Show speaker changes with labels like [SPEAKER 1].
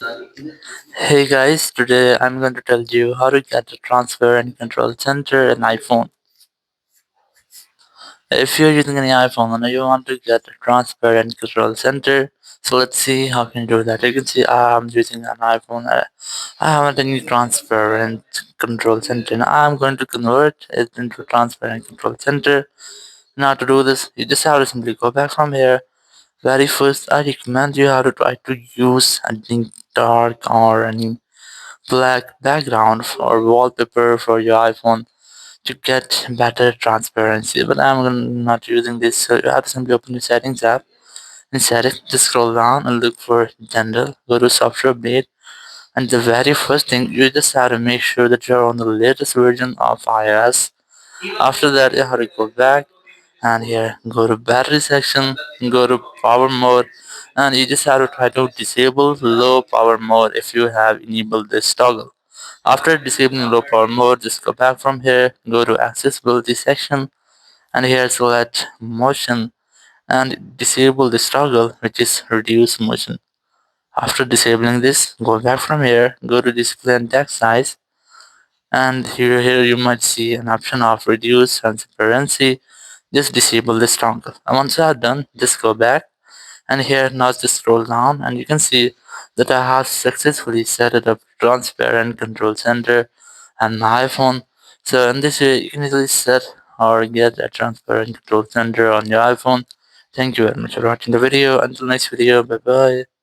[SPEAKER 1] Hey guys, today I'm going to tell you how to get a transfer and control center in iPhone. If you're using any iPhone and you want to get a transfer and control center, so let's see how can you do that. You can see I'm using an iPhone. I haven't any transfer and control center. Now I'm going to convert it into transfer and control center. Now to do this, you just have to simply go back from here. Very first, I recommend you how to try to use any dark or any black background or wallpaper for your iPhone to get better transparency. But not using this, so you have to simply open the settings app. In settings, just scroll down and look for general, go to software update, and the very first thing you just have to make sure that you're on the latest version of iOS. After that, you have to go back and here go to battery section, go to power mode, and you just have to try to disable low power mode if you have enabled this toggle. After disabling low power mode, just go back from here, go to accessibility section, and here select motion and disable this toggle, which is reduce motion. After disabling this, go back from here, go to display and text size, and here you might see an option of reduce transparency. Just disable this toggle. And once you are done, just go back, and here now just scroll down and you can see that I have successfully set it up transparent control center and my iPhone. So in this way you can easily set or get a transparent control center on your iPhone. Thank you very much for watching the video. Until next video, bye bye.